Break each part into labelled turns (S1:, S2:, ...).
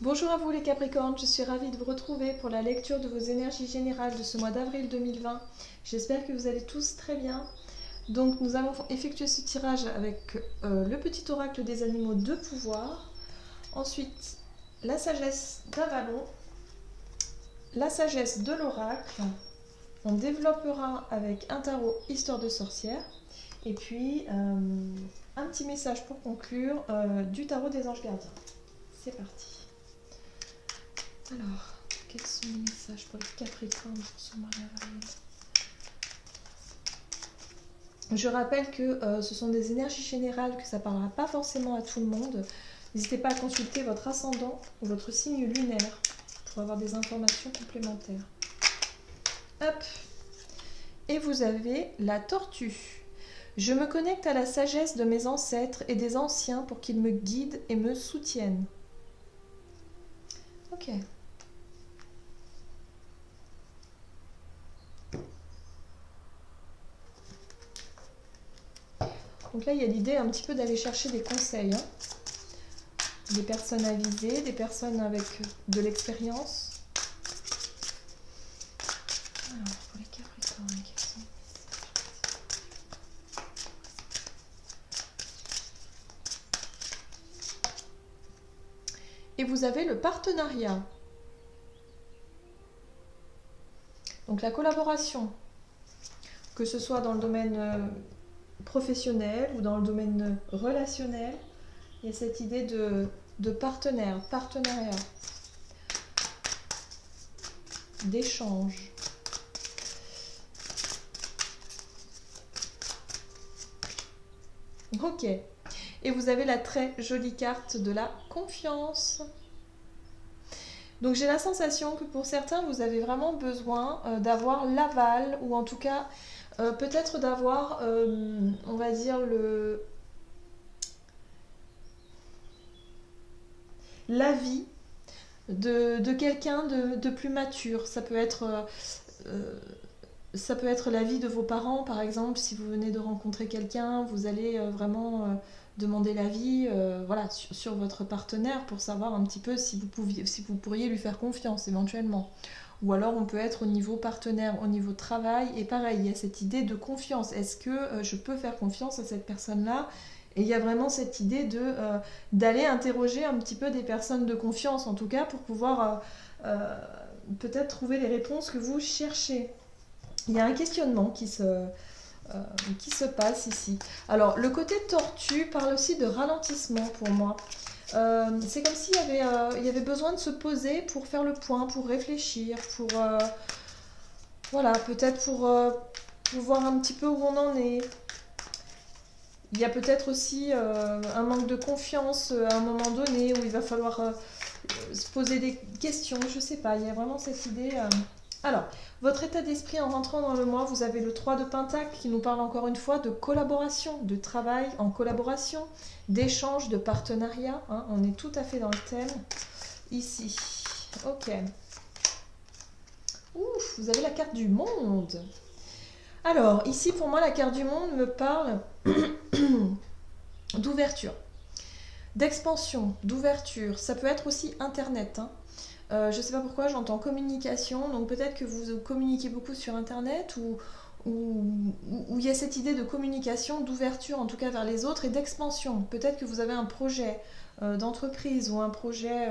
S1: Bonjour à vous les Capricornes, je suis ravie de vous retrouver pour la lecture de vos énergies générales de ce mois d'avril 2020. J'espère que vous allez tous très bien. Donc nous allons effectuer ce tirage avec le petit oracle des animaux de pouvoir, ensuite la sagesse d'Avalon, la sagesse de l'oracle, on développera avec un tarot histoire de sorcière, et puis un petit message pour conclure du tarot des anges gardiens. C'est parti. Alors, quels sont les messages pour les Capricornes pour ce mois d'avril? Je rappelle que ce sont des énergies générales, que ça ne parlera pas forcément à tout le monde. N'hésitez pas à consulter votre ascendant ou votre signe lunaire pour avoir des informations complémentaires. Hop. Et vous avez la tortue. Je me connecte à la sagesse de mes ancêtres et des anciens pour qu'ils me guident et me soutiennent. Ok. Donc là, il y a l'idée un petit peu d'aller chercher des conseils. Des personnes avisées, des personnes avec de l'expérience. Alors, pour les Capricornes, quels sont les messages? Et vous avez le partenariat. Donc la collaboration, que ce soit dans le domaine professionnel ou dans le domaine relationnel, il y a cette idée de partenariat, d'échange. Ok. Et vous avez la très jolie carte de la confiance. Donc j'ai la sensation que pour certains, vous avez vraiment besoin d'avoir l'aval, ou en tout cas peut-être d'avoir, on va dire, l'avis de quelqu'un de plus mature. Ça peut être l'avis de vos parents, par exemple. Si vous venez de rencontrer quelqu'un, vous allez vraiment demander l'avis voilà, sur votre partenaire pour savoir un petit peu si vous pourriez lui faire confiance éventuellement. Ou alors on peut être au niveau partenaire, au niveau travail, et pareil, il y a cette idée de confiance. Est-ce que je peux faire confiance à cette personne-là? Et il y a vraiment cette idée d'aller interroger un petit peu des personnes de confiance, en tout cas, pour pouvoir peut-être trouver les réponses que vous cherchez. Il y a un questionnement qui se passe ici. Alors, le côté tortue parle aussi de ralentissement pour moi. C'est comme s'il y avait besoin de se poser pour faire le point, pour réfléchir, voilà, peut-être pour voir un petit peu où on en est. Il y a peut-être aussi un manque de confiance à un moment donné où il va falloir se poser des questions, je sais pas, il y a vraiment cette idée. Alors, votre état d'esprit en rentrant dans le mois, vous avez le 3 de Pentacle qui nous parle encore une fois de collaboration, de travail en collaboration, d'échange, de partenariat. Hein, on est tout à fait dans le thème ici. Ok. Ouf, vous avez la carte du monde. Alors, ici pour moi, la carte du monde me parle d'ouverture, d'expansion, d'ouverture. Ça peut être aussi Internet. Hein. Je ne sais pas pourquoi, j'entends communication, donc peut-être que vous communiquez beaucoup sur Internet ou il y a cette idée de communication, d'ouverture en tout cas vers les autres et d'expansion. Peut-être que vous avez un projet d'entreprise ou un projet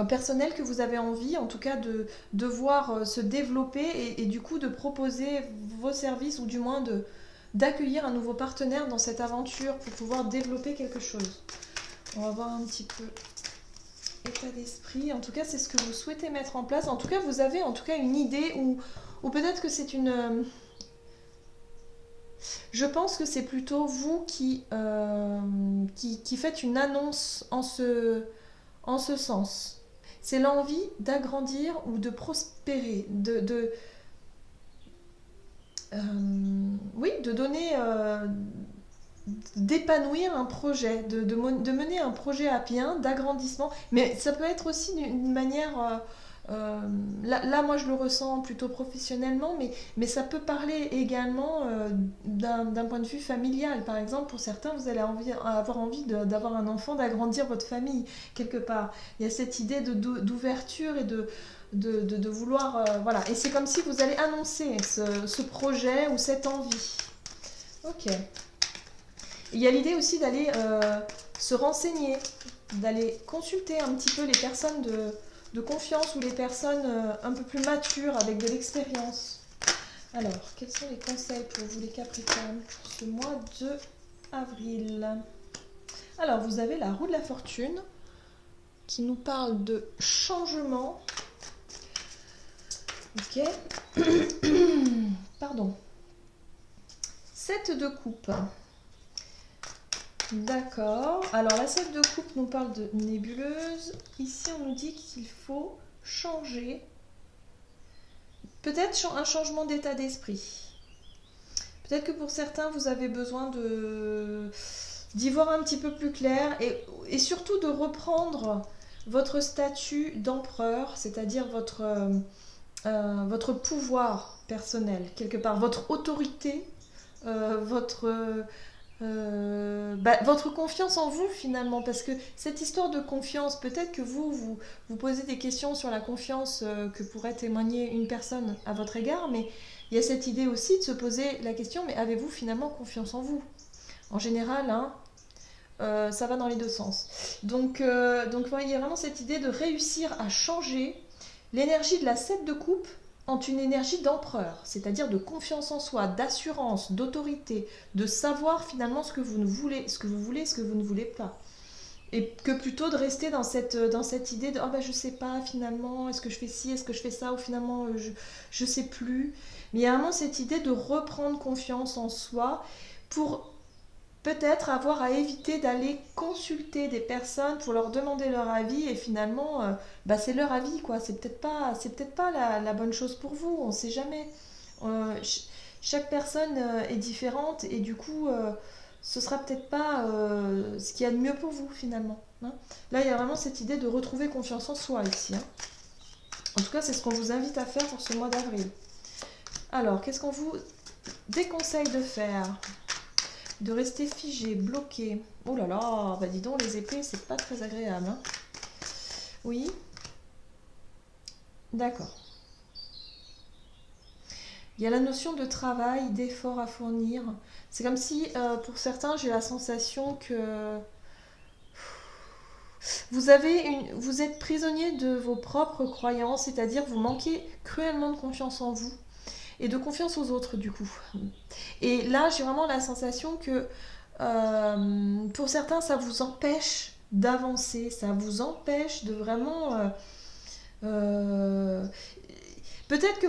S1: personnel que vous avez envie en tout cas de voir se développer et du coup de proposer vos services ou du moins d'accueillir un nouveau partenaire dans cette aventure pour pouvoir développer quelque chose. On va voir un petit peu état d'esprit. En tout cas, c'est ce que vous souhaitez mettre en place. En tout cas, vous avez en tout cas une idée ou peut-être que c'est une... Je pense que c'est plutôt vous qui faites une annonce en ce sens. C'est l'envie d'agrandir ou de prospérer, euh, oui, de donner, d'épanouir un projet, de mener un projet à bien, d'agrandissement. Mais ça peut être aussi d'une manière Là, moi, je le ressens plutôt professionnellement, mais ça peut parler également d'un point de vue familial. Par exemple, pour certains, vous allez avoir envie d'avoir un enfant, d'agrandir votre famille quelque part. Il y a cette idée d'ouverture et de vouloir... voilà. Et c'est comme si vous allez annoncer ce projet ou cette envie. Ok. Il y a l'idée aussi d'aller se renseigner, d'aller consulter un petit peu les personnes de confiance ou les personnes un peu plus matures avec de l'expérience. Alors, quels sont les conseils pour vous les Capricornes pour ce mois de avril? Alors, vous avez la roue de la fortune qui nous parle de changement. Ok. Pardon. 7 de coupe. D'accord. Alors la 7 de coupe nous parle de nébuleuse. Ici on nous dit qu'il faut changer. Peut-être un changement d'état d'esprit. Peut-être que pour certains vous avez besoin d'y voir un petit peu plus clair et surtout de reprendre votre statut d'empereur, c'est-à-dire votre pouvoir personnel, quelque part, votre autorité, votre confiance en vous finalement, parce que cette histoire de confiance, peut-être que vous posez des questions sur la confiance que pourrait témoigner une personne à votre égard, mais il y a cette idée aussi de se poser la question, mais avez-vous finalement confiance en vous? En général, hein, ça va dans les deux sens. Donc ouais, il y a vraiment cette idée de réussir à changer l'énergie de la 7 de coupe en une énergie d'empereur, c'est-à-dire de confiance en soi, d'assurance, d'autorité, de savoir finalement ce que vous voulez, ce que vous ne voulez pas. Et que plutôt de rester dans cette idée de « Ah ben je sais pas finalement, est-ce que je fais ci, est-ce que je fais ça ?» ou finalement je sais plus. Mais il y a vraiment cette idée de reprendre confiance en soi pour peut-être avoir à éviter d'aller consulter des personnes pour leur demander leur avis et finalement c'est leur avis quoi, c'est peut-être pas la bonne chose pour vous, on sait jamais. Chaque personne est différente et du coup ce sera peut-être pas ce qu'il y a de mieux pour vous finalement, hein. Là il y a vraiment cette idée de retrouver confiance en soi ici, hein. En tout cas c'est ce qu'on vous invite à faire pour ce mois d'avril. Alors qu'est-ce qu'on vous déconseille de faire? De rester figé, bloqué. Oh là là, bah dis donc, les épées, c'est pas très agréable, hein. Oui. D'accord. Il y a la notion de travail, d'effort à fournir. C'est comme si, pour certains, j'ai la sensation que vous êtes prisonnier de vos propres croyances, c'est-à-dire vous manquez cruellement de confiance en vous et de confiance aux autres, du coup. Et là, j'ai vraiment la sensation que pour certains, ça vous empêche d'avancer, ça vous empêche de vraiment... euh, peut-être que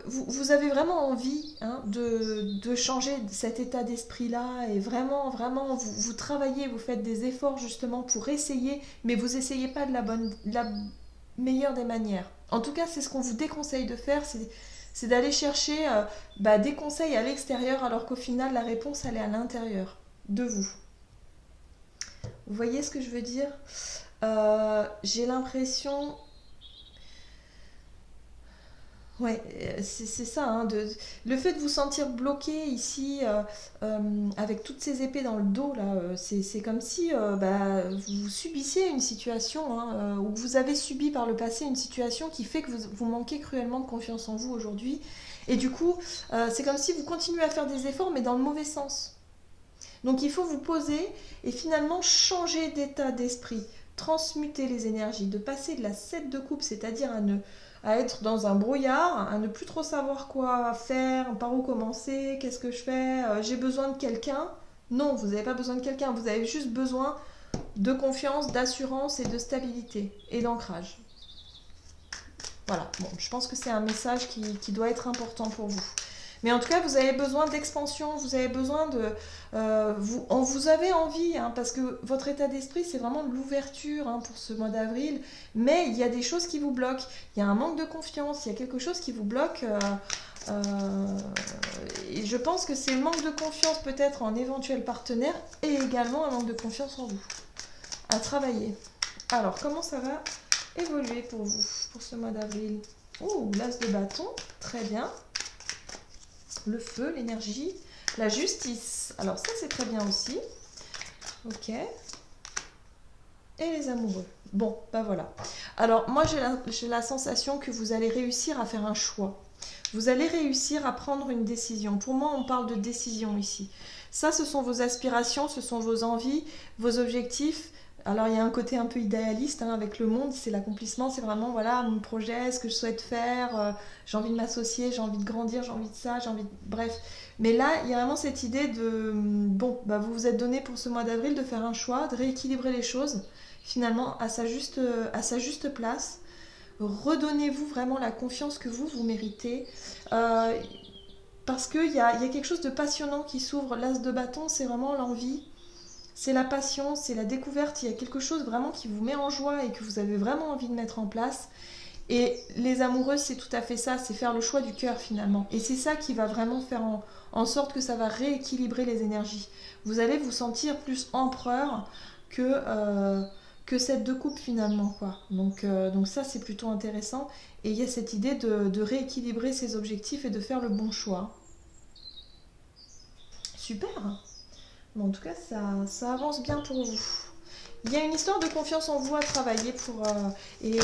S1: vous avez vraiment envie, hein, de changer cet état d'esprit-là et vraiment, vraiment, vous travaillez, vous faites des efforts justement pour essayer, mais vous essayez pas de la meilleure des manières. En tout cas, c'est ce qu'on vous déconseille de faire, c'est d'aller chercher des conseils à l'extérieur alors qu'au final, la réponse, elle est à l'intérieur de vous. Vous voyez ce que je veux dire? J'ai l'impression... Ouais, c'est ça, hein, le fait de vous sentir bloqué ici avec toutes ces épées dans le dos, là, c'est comme si vous subissiez une situation, hein, ou vous avez subi par le passé une situation qui fait que vous manquez cruellement de confiance en vous aujourd'hui. Et du coup, c'est comme si vous continuez à faire des efforts, mais dans le mauvais sens. Donc il faut vous poser et finalement changer d'état d'esprit, transmuter les énergies, de passer de la 7 de coupe, c'est-à-dire à être dans un brouillard, à ne plus trop savoir quoi faire, par où commencer, qu'est-ce que je fais, j'ai besoin de quelqu'un. Non, vous n'avez pas besoin de quelqu'un, vous avez juste besoin de confiance, d'assurance et de stabilité et d'ancrage. Voilà, bon, je pense que c'est un message qui doit être important pour vous. Mais en tout cas, vous avez besoin d'expansion, vous avez besoin de... vous avez envie, hein, parce que votre état d'esprit, c'est vraiment de l'ouverture, hein, pour ce mois d'avril. Mais il y a des choses qui vous bloquent. Il y a un manque de confiance, il y a quelque chose qui vous bloque. Et je pense que c'est le manque de confiance peut-être en éventuel partenaire et également un manque de confiance en vous. À travailler. Alors, comment ça va évoluer pour vous, pour ce mois d'avril? Oh, l'as de bâton, très bien. Le feu, l'énergie, la justice. Alors ça, c'est très bien aussi. Ok. Et les amoureux. Bon, bah voilà. Alors moi, j'ai la sensation que vous allez réussir à faire un choix. Vous allez réussir à prendre une décision. Pour moi, on parle de décision ici. Ça, ce sont vos aspirations, ce sont vos envies, vos objectifs. Alors, il y a un côté un peu idéaliste hein, avec le monde, c'est l'accomplissement, c'est vraiment, voilà, mon projet, ce que je souhaite faire, j'ai envie de m'associer, j'ai envie de grandir, j'ai envie de ça, j'ai envie de... Bref. Mais là, il y a vraiment cette idée de, bon, bah, vous vous êtes donné pour ce mois d'avril de faire un choix, de rééquilibrer les choses, finalement, à sa juste place. Redonnez-vous vraiment la confiance que vous méritez. Euh, Parce qu'il y a quelque chose de passionnant qui s'ouvre. L'as de bâton, c'est vraiment l'envie, c'est la passion, c'est la découverte. Il y a quelque chose vraiment qui vous met en joie et que vous avez vraiment envie de mettre en place. Et les amoureux, c'est tout à fait ça, c'est faire le choix du cœur finalement. Et c'est ça qui va vraiment faire en sorte que ça va rééquilibrer les énergies. Vous allez vous sentir plus empereur que cette de coupe finalement. Quoi. Donc ça, c'est plutôt intéressant. Et il y a cette idée de rééquilibrer ses objectifs et de faire le bon choix. Super. Bon, en tout cas, ça avance bien pour vous. Il y a une histoire de confiance en vous à travailler pour et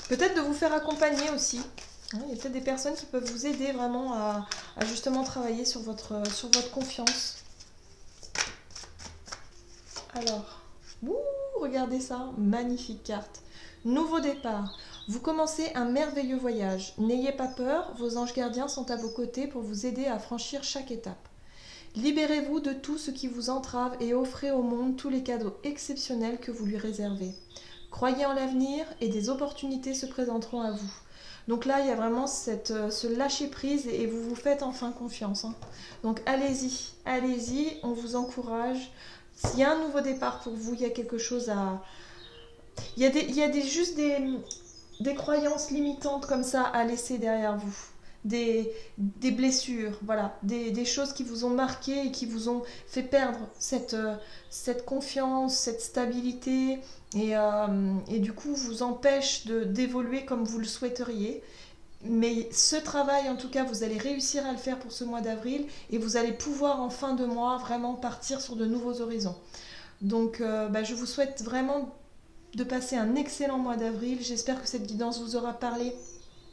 S1: peut-être de vous faire accompagner aussi. Hein, il y a peut-être des personnes qui peuvent vous aider vraiment à justement travailler sur votre confiance. Alors, regardez ça, magnifique carte. Nouveau départ. Vous commencez un merveilleux voyage. N'ayez pas peur, vos anges gardiens sont à vos côtés pour vous aider à franchir chaque étape. Libérez-vous de tout ce qui vous entrave et offrez au monde tous les cadeaux exceptionnels que vous lui réservez. Croyez en l'avenir et des opportunités se présenteront à vous. Donc là, il y a vraiment ce lâcher-prise et vous vous faites enfin confiance. Hein. Donc allez-y, allez-y, on vous encourage. S'il y a un nouveau départ pour vous, il y a quelque chose à... juste des croyances limitantes comme ça à laisser derrière vous. Des blessures, voilà, des choses qui vous ont marqué et qui vous ont fait perdre cette confiance, cette stabilité et du coup vous empêche d'évoluer comme vous le souhaiteriez. Mais ce travail, en tout cas, vous allez réussir à le faire pour ce mois d'avril et vous allez pouvoir en fin de mois vraiment partir sur de nouveaux horizons. Donc je vous souhaite vraiment de passer un excellent mois d'avril. J'espère que cette guidance vous aura parlé.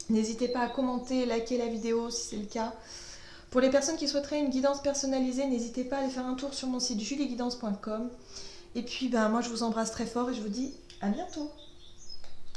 S1: N'hésitez pas à commenter, liker la vidéo si c'est le cas. Pour les personnes qui souhaiteraient une guidance personnalisée, n'hésitez pas à aller faire un tour sur mon site julieguidance.com. Et puis moi je vous embrasse très fort et je vous dis à bientôt.